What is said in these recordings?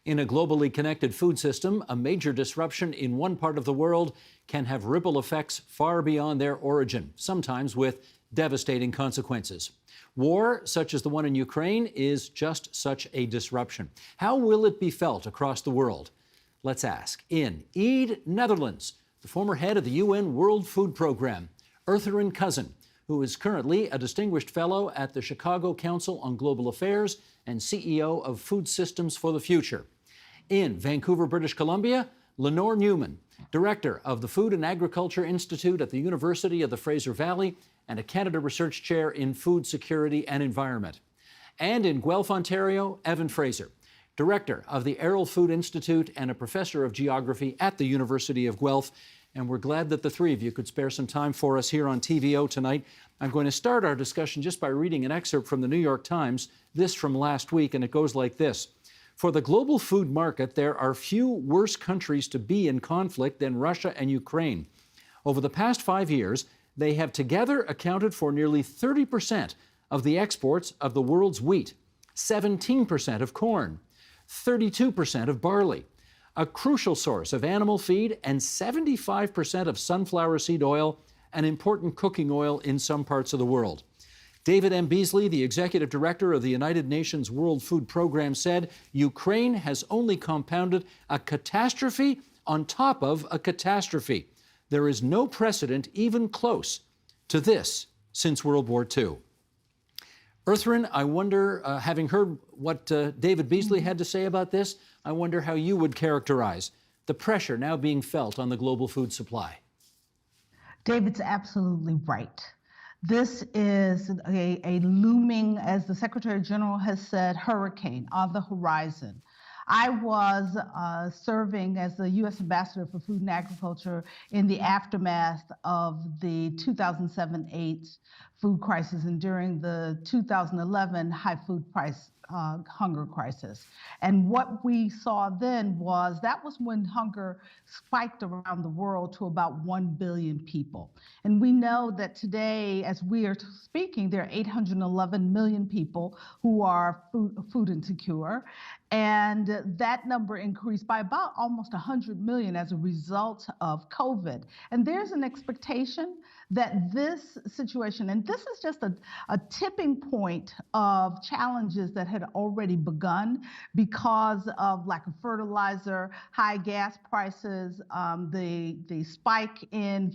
In a globally connected food system, a major disruption in one part of the world can have ripple effects far beyond their origin, sometimes with devastating consequences. War, such as the one in Ukraine, is just such a disruption. How will it be felt across the world? Let's ask. In Ede, Netherlands, the former head of the UN World Food Program, Ertharin Cousin, who is currently a distinguished fellow at the Chicago Council on Global Affairs and CEO of Food Systems for the Future. In Vancouver, British Columbia, Lenore Newman, director of the Food and Agriculture Institute at the University of the Fraser Valley and a Canada Research Chair in Food Security and Environment. And in Guelph, Ontario, Evan Fraser, director of the Errol Food Institute and a professor of geography at the University of Guelph. And we're glad that the three of you could spare some time for us here on TVO tonight. I'm going to start our discussion just by reading an excerpt from the New York Times, this from last week, and it goes like this. For the global food market, there are few worse countries to be in conflict than Russia and Ukraine. Over the past 5 years, they have together accounted for nearly 30% of the exports of the world's wheat, 17% of corn, 32% of barley, a crucial source of animal feed, and 75% of sunflower seed oil, an important cooking oil in some parts of the world. David M. Beasley, the executive director of the United Nations World Food Program, said Ukraine has only compounded a catastrophe on top of a catastrophe. There is no precedent even close to this since World War II. Ertharin, I wonder, having heard what David Beasley had to say about this, I wonder how you would characterize the pressure now being felt on the global food supply. David's absolutely right. This is a looming, as the Secretary General has said, hurricane on the horizon. I was serving as the U.S. Ambassador for Food and Agriculture in the aftermath of the 2007-8 food crisis and during the 2011 high food price hunger crisis. And what we saw then was that was when hunger spiked around the world to about 1 billion people. And we know that today, as we are speaking, there are 811 million people who are food insecure. And that number increased by about almost 100 million as a result of COVID. And there's an expectation that this situation, and this is just a tipping point of challenges that had already begun because of lack of fertilizer, high gas prices, the spike in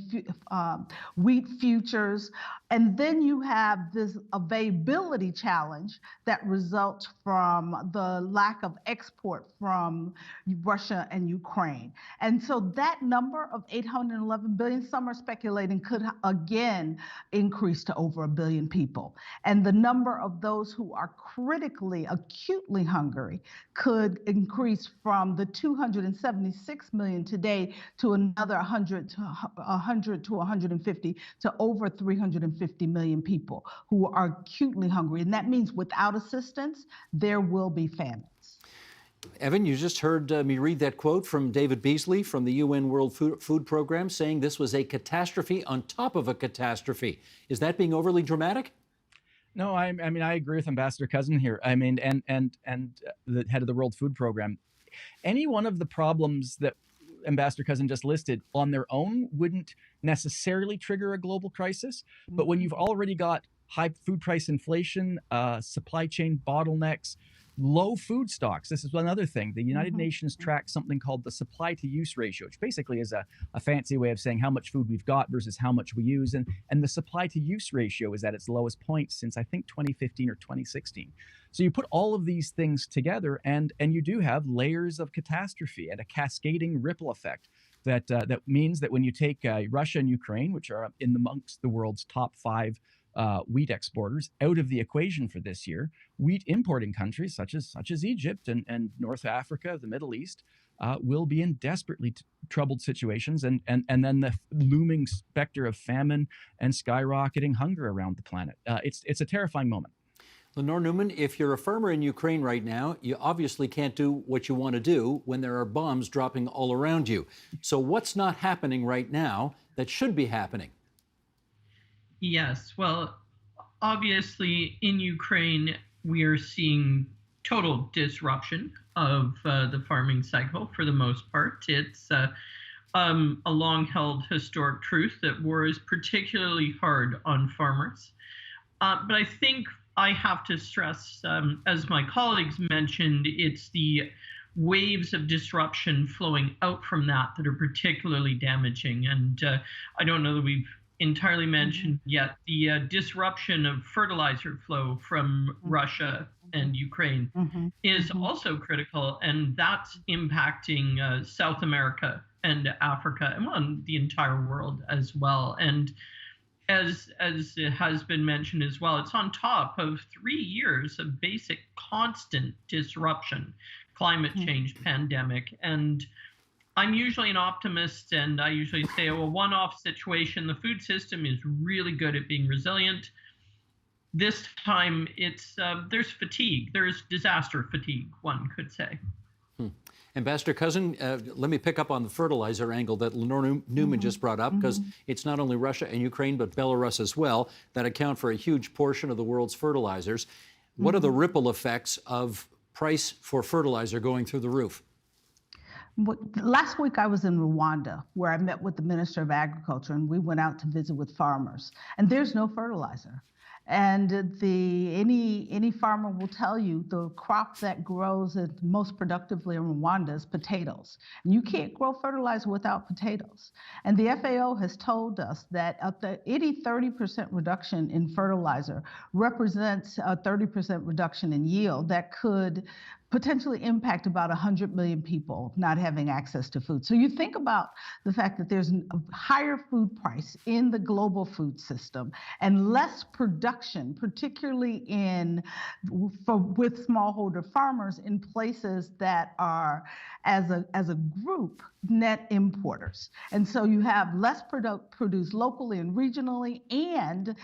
wheat futures, and then you have this availability challenge that results from the lack of export from Russia and Ukraine. And so that number of 811 billion, some are speculating, could again increase to over 1 billion people. And the number of those who are critically, acutely hungry could increase from the 276 million today to another 100 to 150 to over 350 million people who are acutely hungry. And that means without assistance, there will be famines. Evan, you just heard me read that quote from David Beasley from the UN World Food Program saying this was a catastrophe on top of a catastrophe. Is that being overly dramatic? No, I mean, I agree with Ambassador Cousin here. I mean, and the head of the World Food Program. Any one of the problems that Ambassador Cousin just listed on their own wouldn't necessarily trigger a global crisis. But when you've already got high food price inflation, supply chain bottlenecks, low food stocks. This is another thing. The United Nations tracks something called the supply to use ratio, which basically is a fancy way of saying how much food we've got versus how much we use. And the supply to use ratio is at its lowest point since I think 2015 or 2016. So you put all of these things together and you do have layers of catastrophe and a cascading ripple effect that means that when you take Russia and Ukraine, which are in amongst the world's top 5 wheat exporters out of the equation for this year, wheat importing countries such as Egypt and North Africa, the Middle East, will be in desperately troubled situations, and then the looming specter of famine and skyrocketing hunger around the planet. It's a terrifying moment. Lenore Newman, if you're a farmer in Ukraine right now, you obviously can't do what you want to do when there are bombs dropping all around you. So what's not happening right now that should be happening? Yes, well, obviously in Ukraine, we are seeing total disruption of the farming cycle for the most part. It's a long-held historic truth that war is particularly hard on farmers. But I think I have to stress, as my colleagues mentioned, it's the waves of disruption flowing out from that that are particularly damaging. And I don't know that we've entirely mentioned yet the disruption of fertilizer flow from Russia and Ukraine is also critical, and that's impacting South America and Africa and well, the entire world as well. And as it has been mentioned as well, it's on top of 3 years of basic constant disruption, climate change, pandemic. And I'm usually an optimist, and I usually say, oh, a one-off situation, the food system is really good at being resilient. This time, there's fatigue. There's disaster fatigue, one could say. Ambassador Cousin, let me pick up on the fertilizer angle that Lenore Newman just brought up, because it's not only Russia and Ukraine, but Belarus as well, that account for a huge portion of the world's fertilizers. What are the ripple effects of price for fertilizer going through the roof? Last week I was in Rwanda, where I met with the Minister of Agriculture, and we went out to visit with farmers, and there's no fertilizer. And any farmer will tell you the crop that grows most productively in Rwanda is potatoes. And you can't grow fertilizer without potatoes. And the FAO has told us that any 30% reduction in fertilizer represents a 30% reduction in yield that could potentially impact about 100 million people not having access to food. So you think about the fact that there's a higher food price in the global food system and less production, particularly with smallholder farmers in places that are, as a group, net importers. And so you have less produced locally and regionally, and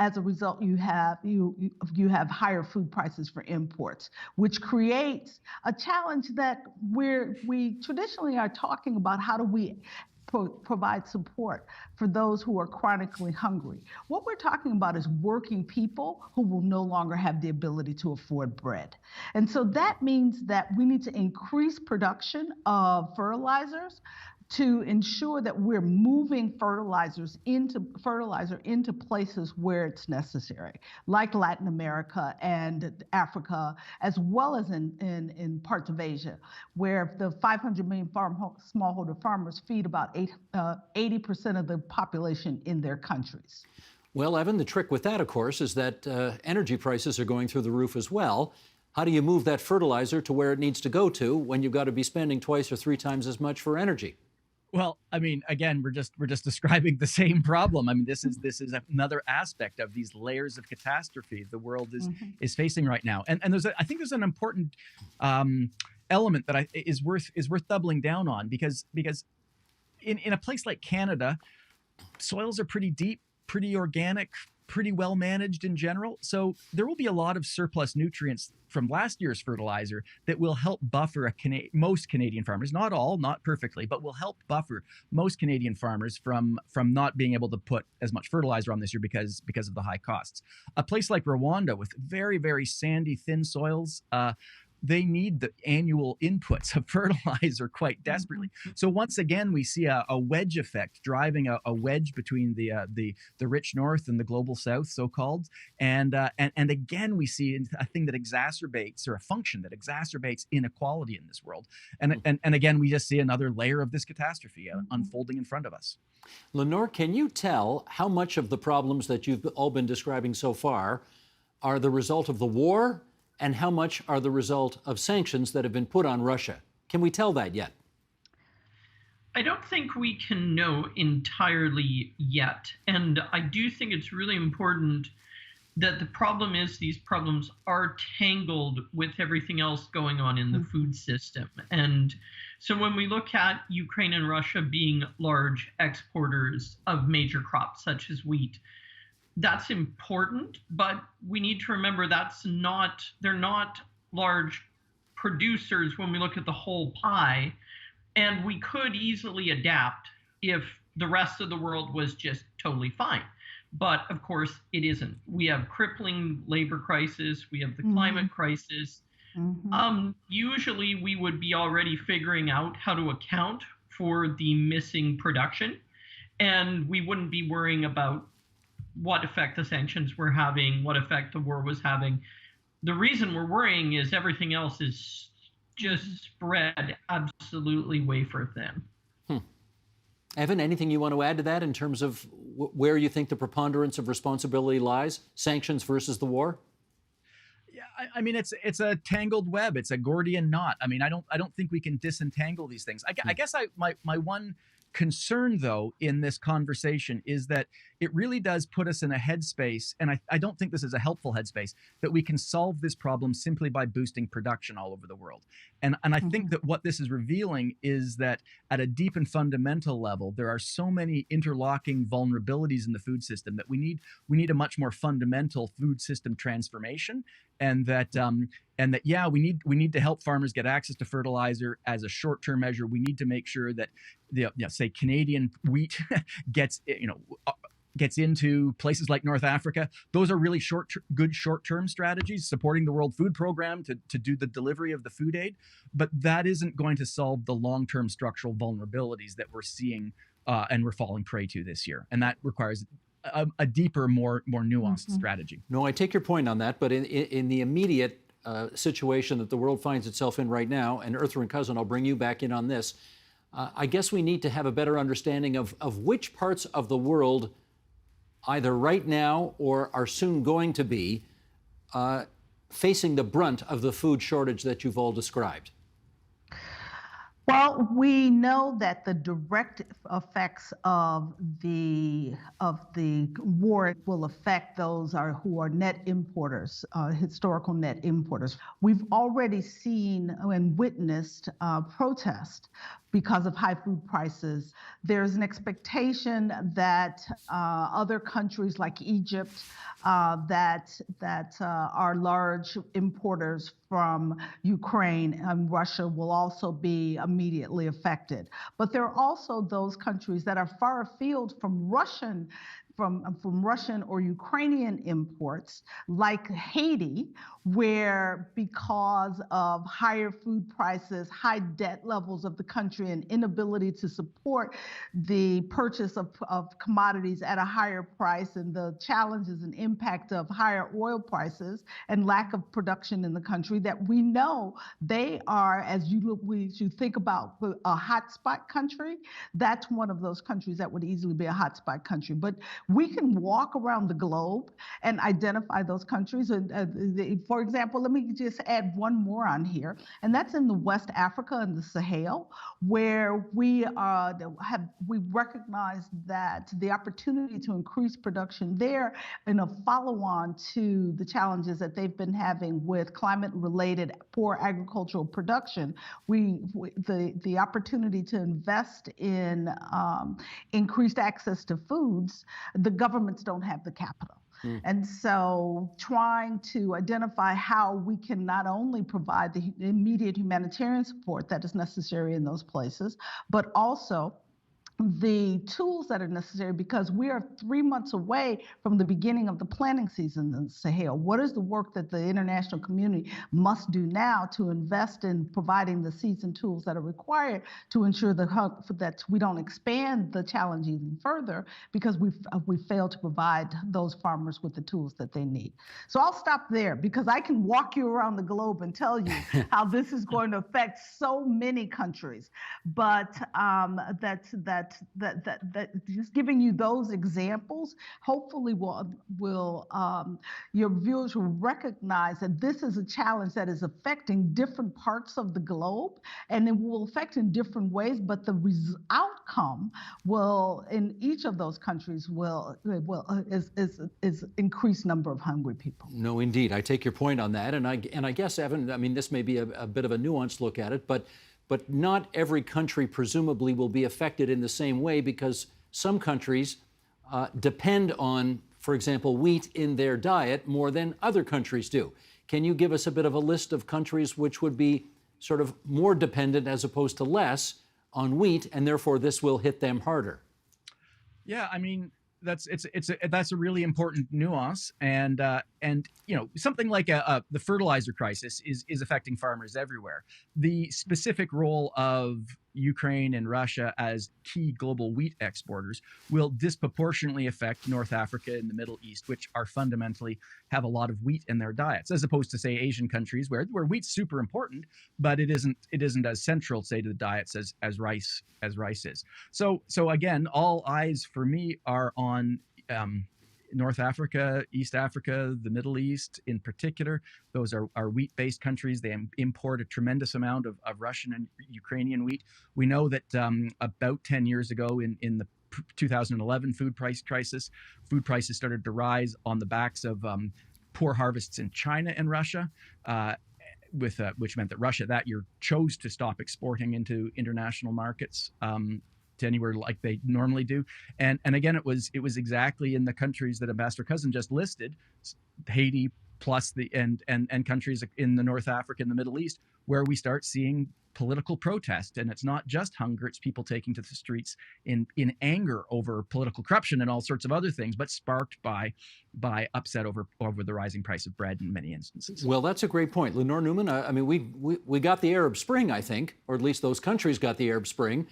as a result, you have higher food prices for imports, which creates a challenge that we traditionally are talking about. How do we provide support for those who are chronically hungry? What we're talking about is working people who will no longer have the ability to afford bread. And so that means that we need to increase production of fertilizers to ensure that we're moving fertilizer into places where it's necessary, like Latin America and Africa, as well as in parts of Asia, where the 500 million smallholder farmers feed about 80% of the population in their countries. Well, Evan, the trick with that, of course, is that energy prices are going through the roof as well. How do you move that fertilizer to where it needs to go to when you've got to be spending 2 or 3 times as much for energy? Well, I mean, again, we're just describing the same problem. I mean, this is another aspect of these layers of catastrophe the world is facing right now. And I think there's an important element that is worth doubling down on, because in a place like Canada, soils are pretty deep, pretty organic, pretty well managed in general. So there will be a lot of surplus nutrients from last year's fertilizer that will help buffer most Canadian farmers, not all, not perfectly, but will help buffer most Canadian farmers from not being able to put as much fertilizer on this year because of the high costs. A place like Rwanda with very, very sandy, thin soils, they need the annual inputs of fertilizer quite desperately. So once again, we see a wedge effect, driving a wedge between the rich north and the global south, so-called. And again, we see a thing that exacerbates, or a function that exacerbates, inequality in this world. And again, we just see another layer of this catastrophe unfolding in front of us. Lenore, can you tell how much of the problems that you've all been describing so far are the result of the war, and how much are the result of sanctions that have been put on Russia? Can we tell that yet? I don't think we can know entirely yet. And I do think it's really important that the problem is these problems are tangled with everything else going on in the food system. And so when we look at Ukraine and Russia being large exporters of major crops such as wheat, that's important, but we need to remember they're not large producers when we look at the whole pie. And we could easily adapt if the rest of the world was just totally fine. But of course, it isn't. We have crippling labor crisis. We have the climate crisis. Usually we would be already figuring out how to account for the missing production, and we wouldn't be worrying about what effect the sanctions were having, what effect the war was having. The reason we're worrying is everything else is just spread absolutely wafer thin. Evan, anything you want to add to that in terms of where you think the preponderance of responsibility lies, sanctions versus the war? Yeah, I mean, it's a tangled web. It's a Gordian knot. I mean, I don't think we can disentangle these things. I guess my one concern, though, in this conversation is that it really does put us in a headspace, and I don't think this is a helpful headspace, that we can solve this problem simply by boosting production all over the world. And I think that what this is revealing is that at a deep and fundamental level, there are so many interlocking vulnerabilities in the food system that we need a much more fundamental food system transformation, and that yeah, we need to help farmers get access to fertilizer as a short-term measure. We need to make sure that say Canadian wheat gets into places like North Africa. Those are really good short-term strategies, supporting the World Food Program to do the delivery of the food aid. But that isn't going to solve the long-term structural vulnerabilities that we're seeing and we're falling prey to this year. And that requires a deeper, more nuanced strategy. No, I take your point on that, but in the immediate situation that the world finds itself in right now, and Earther and Cousin, I'll bring you back in on this, I guess we need to have a better understanding of which parts of the world, either right now or are soon going to be, facing the brunt of the food shortage that you've all described. Well, we know that the direct effects of the war will affect those who are net importers, historical net importers. We've already seen and witnessed protest because of high food prices. There's an expectation that other countries like Egypt, that are large importers from Ukraine and Russia, will also be immediately affected. But there are also those countries that are far afield from Russian or Ukrainian imports, like Haiti, where because of higher food prices, high debt levels of the country, and inability to support the purchase of commodities at a higher price, and the challenges and impact of higher oil prices and lack of production in the country, that we know they are, as you think about a hotspot country, that's one of those countries that would easily be a hotspot country. But we can walk around the globe and identify those countries. For example, let me just add one more on here, and that's in the West Africa and the Sahel, where we recognize that the opportunity to increase production there in a follow-on to the challenges that they've been having with climate-related poor agricultural production, the opportunity to invest in increased access to foods, the governments don't have the capital. And so trying to identify how we can not only provide the immediate humanitarian support that is necessary in those places, but also the tools that are necessary, because we are 3 months away from the beginning of the planting season in the Sahel. What is the work that the international community must do now to invest in providing the seeds and tools that are required to ensure that we don't expand the challenge even further, because we failed to provide those farmers with the tools that they need. So I'll stop there, because I can walk you around the globe and tell you how this is going to affect so many countries. But that just giving you those examples, hopefully your viewers will recognize that this is a challenge that is affecting different parts of the globe, and it will affect in different ways, but the outcome will, in each of those countries, is increased number of hungry people. No, indeed. I take your point on that. And I guess, Evan, I mean, this may be a bit of a nuanced look at it, but not every country presumably will be affected in the same way, because some countries depend on, for example, wheat in their diet more than other countries do. Can you give us a bit of a list of countries which would be sort of more dependent as opposed to less on wheat, and therefore this will hit them harder? Yeah, I mean, That's a really important nuance, and something like the fertilizer crisis is affecting farmers everywhere. The specific role of Ukraine and Russia as key global wheat exporters will disproportionately affect North Africa and the Middle East, which are fundamentally have a lot of wheat in their diets, as opposed to, say, Asian countries where wheat's super important, but it isn't as central, say, to the diets as rice is. So again, all eyes for me are on North Africa, East Africa, the Middle East in particular. Those are wheat-based countries. They import a tremendous amount of Russian and Ukrainian wheat. We know that about 10 years ago in the 2011 food price crisis, food prices started to rise on the backs of poor harvests in China and Russia, which meant that Russia that year chose to stop exporting into international markets to anywhere like they normally do. And again, it was exactly in the countries that Ambassador Cousin just listed, Haiti plus and countries in the North Africa and the Middle East, where we start seeing political protest. And it's not just hunger, it's people taking to the streets in anger over political corruption and all sorts of other things, but sparked by upset over the rising price of bread in many instances. Well, that's a great point. Lenore Newman, I mean, we got the Arab Spring, I think, or at least those countries got the Arab Spring,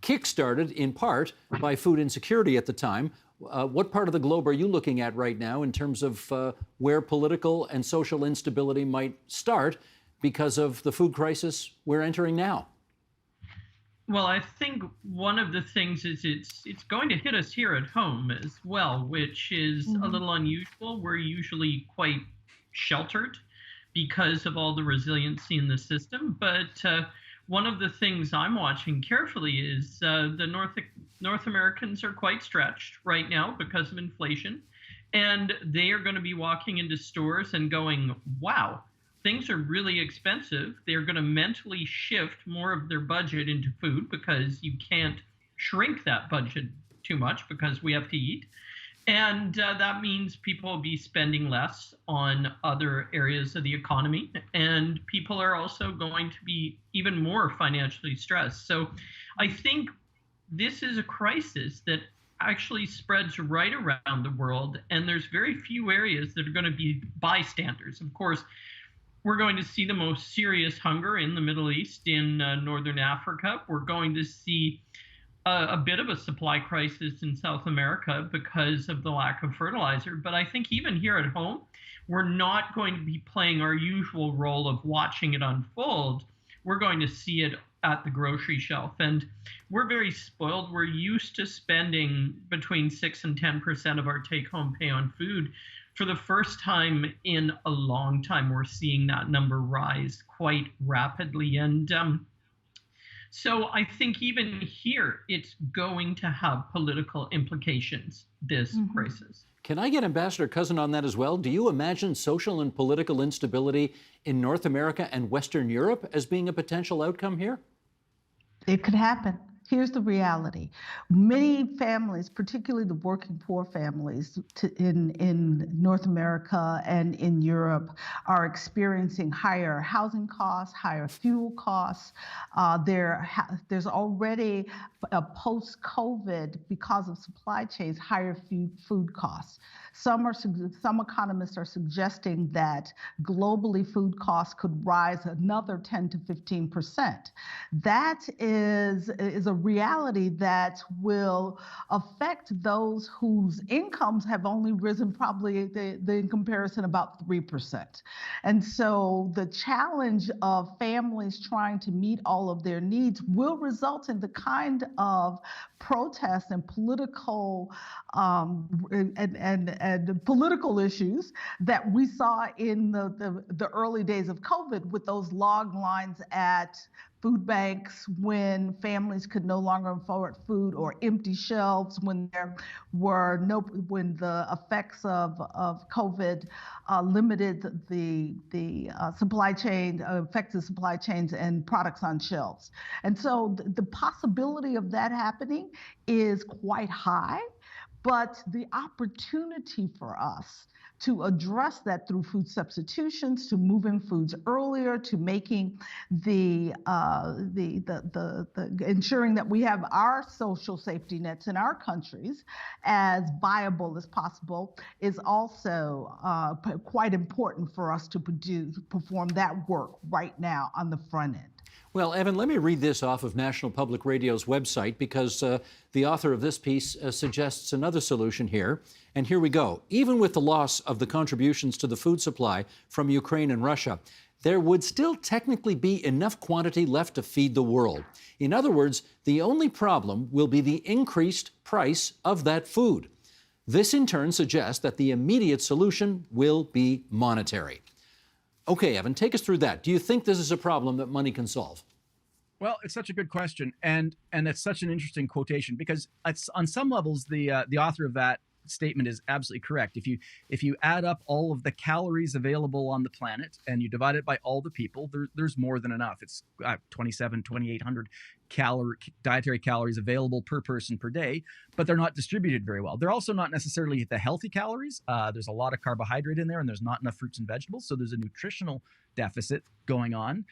kick-started in part by food insecurity at the time. What part of the globe are you looking at right now in terms of where political and social instability might start because of the food crisis we're entering now? Well, I think one of the things is it's going to hit us here at home as well, which is a little unusual. We're usually quite sheltered because of all the resiliency in the system. But one of the things I'm watching carefully is the North Americans are quite stretched right now because of inflation. And they are going to be walking into stores and going, wow, things are really expensive. They're going to mentally shift more of their budget into food because you can't shrink that budget too much because we have to eat. And that means people will be spending less on other areas of the economy. And people are also going to be even more financially stressed. So I think this is a crisis that actually spreads right around the world. And there's very few areas that are going to be bystanders. Of course, we're going to see the most serious hunger in the Middle East, in Northern Africa. We're going to see a bit of a supply crisis in South America because of the lack of fertilizer. But I think even here at home, we're not going to be playing our usual role of watching it unfold. We're going to see it at the grocery shelf. And we're very spoiled. We're used to spending between 6 and 10% of our take-home pay on food. For the first time in a long time, we're seeing that number rise quite rapidly. And so I think even here, it's going to have political implications, this crisis. Can I get Ambassador Cousin on that as well? Do you imagine social and political instability in North America and Western Europe as being a potential outcome here? It could happen. Here's the reality. Many families, particularly the working poor families in North America and in Europe, are experiencing higher housing costs, higher fuel costs. There's already a post-COVID, because of supply chains, higher food costs. Some economists are suggesting that globally food costs could rise another 10 to 15%. That is a reality that will affect those whose incomes have only risen probably in comparison about 3%. And so the challenge of families trying to meet all of their needs will result in the kind of protests and political and political issues that we saw in the early days of COVID, with those long lines at food banks when families could no longer afford food, or empty shelves when when the effects of COVID limited the supply chain, affected supply chains and products on shelves. And so the possibility of that happening is quite high, but the opportunity for us to address that through food substitutions, to moving foods earlier, to making the ensuring that we have our social safety nets in our countries as viable as possible is also quite important for us to perform that work right now on the front end. Well, Evan, let me read this off of National Public Radio's website because the author of this piece suggests another solution here. And here we go. Even with the loss of the contributions to the food supply from Ukraine and Russia, there would still technically be enough quantity left to feed the world. In other words, the only problem will be the increased price of that food. This in turn suggests that the immediate solution will be monetary. Okay, Evan, take us through that. Do you think this is a problem that money can solve? Well, it's such a good question, and it's such an interesting quotation because it's, on some levels, the author of that statement is absolutely correct. If you add up all of the calories available on the planet and you divide it by all the people, there's more than enough. It's 2,800 dietary calories available per person per day, but they're not distributed very well. They're also not necessarily the healthy calories. There's a lot of carbohydrate in there, and there's not enough fruits and vegetables, so there's a nutritional deficit going on.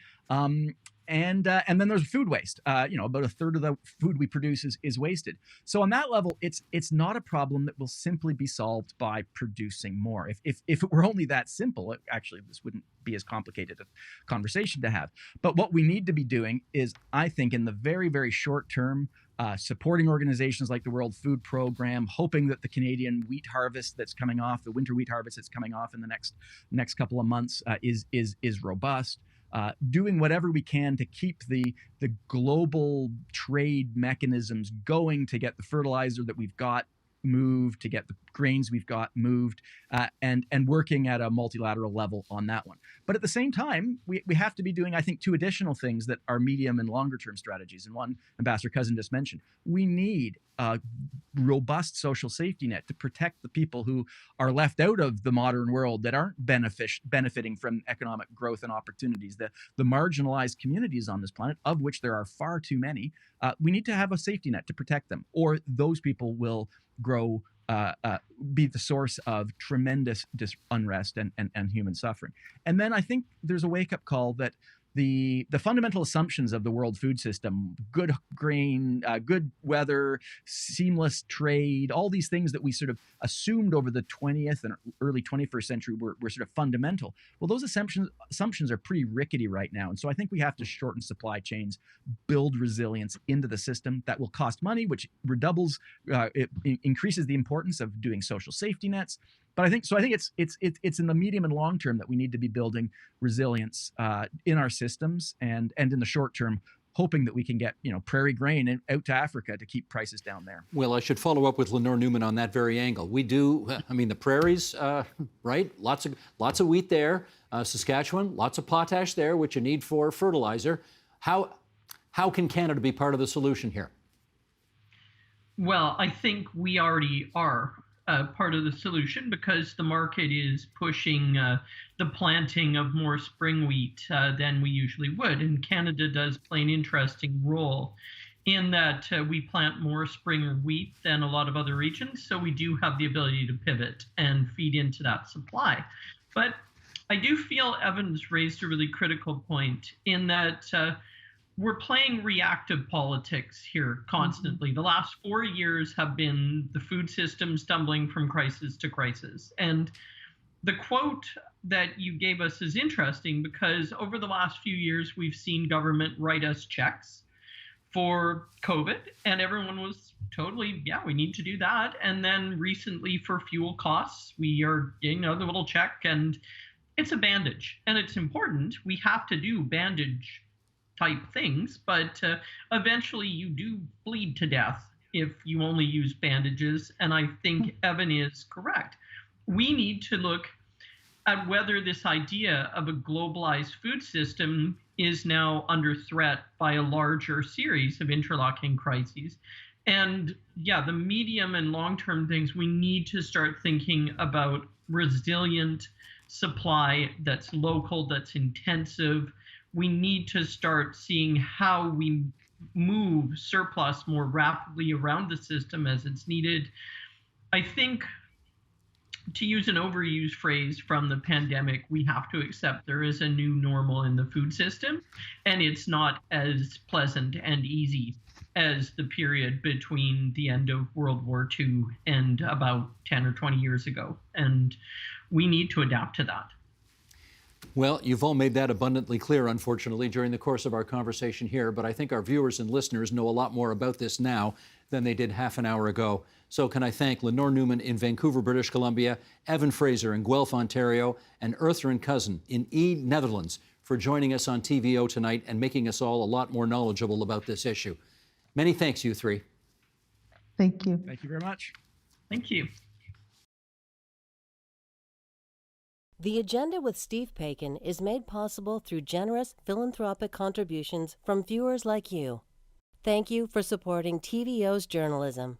And then there's food waste. About a third of the food we produce is wasted. So on that level, it's not a problem that will simply be solved by producing more. If it were only that simple, actually this wouldn't be as complicated a conversation to have. But what we need to be doing is, I think, in the very, very short term, supporting organizations like the World Food Program, hoping that the Canadian wheat harvest that's coming off, the winter wheat harvest that's coming off in the next couple of months is robust. Doing whatever we can to keep the global trade mechanisms going, to get the fertilizer that we've got moved, to get the grains we've got moved, and working at a multilateral level on that one. But at the same time, we have to be doing, I think, two additional things that are medium and longer term strategies. And one, Ambassador Cousin just mentioned, we need a robust social safety net to protect the people who are left out of the modern world, that aren't benefiting from economic growth and opportunities, the marginalized communities on this planet, of which there are far too many. We need to have a safety net to protect them, or those people will be the source of tremendous unrest and human suffering. And then I think there's a wake-up call that the fundamental assumptions of the world food system, good grain, good weather, seamless trade, all these things that we sort of assumed over the 20th and early 21st century were sort of fundamental. Well, those assumptions are pretty rickety right now. And so I think we have to shorten supply chains, build resilience into the system. That will cost money, which redoubles, it increases the importance of doing social safety nets. But I think it's in the medium and long term that we need to be building resilience in our systems, and in the short term, hoping that we can get prairie grain out to Africa to keep prices down there. Well, I should follow up with Lenore Newman on that very angle. We do, the prairies, right? Lots of wheat there. Saskatchewan, lots of potash there, which you need for fertilizer. How can Canada be part of the solution here? Well, I think we already are part of the solution, because the market is pushing the planting of more spring wheat than we usually would. And Canada does play an interesting role in that we plant more spring wheat than a lot of other regions. So we do have the ability to pivot and feed into that supply. But I do feel Evan's raised a really critical point in that we're playing reactive politics here constantly. The last 4 years have been the food system stumbling from crisis to crisis. And the quote that you gave us is interesting, because over the last few years, we've seen government write us checks for COVID, and everyone was totally, yeah, we need to do that. And then recently for fuel costs, we are getting the little check, and it's a bandage, and it's important. We have to do bandage type things, but eventually you do bleed to death if you only use bandages. And I think Evan is correct. We need to look at whether this idea of a globalized food system is now under threat by a larger series of interlocking crises. And yeah, the medium and long-term things, we need to start thinking about resilient supply that's local, that's intensive. We need to start seeing how we move surplus more rapidly around the system as it's needed. I think to use an overused phrase from the pandemic, we have to accept there is a new normal in the food system, and it's not as pleasant and easy as the period between the end of World War II and about 10 or 20 years ago. And we need to adapt to that. Well, you've all made that abundantly clear, unfortunately, during the course of our conversation here, but I think our viewers and listeners know a lot more about this now than they did half an hour ago. So can I thank Lenore Newman in Vancouver, British Columbia, Evan Fraser in Guelph, Ontario, and Earthrin Cousin in Netherlands for joining us on TVO tonight and making us all a lot more knowledgeable about this issue. Many thanks, you three. Thank you. Thank you very much. Thank you. The Agenda with Steve Paikin is made possible through generous philanthropic contributions from viewers like you. Thank you for supporting TVO's journalism.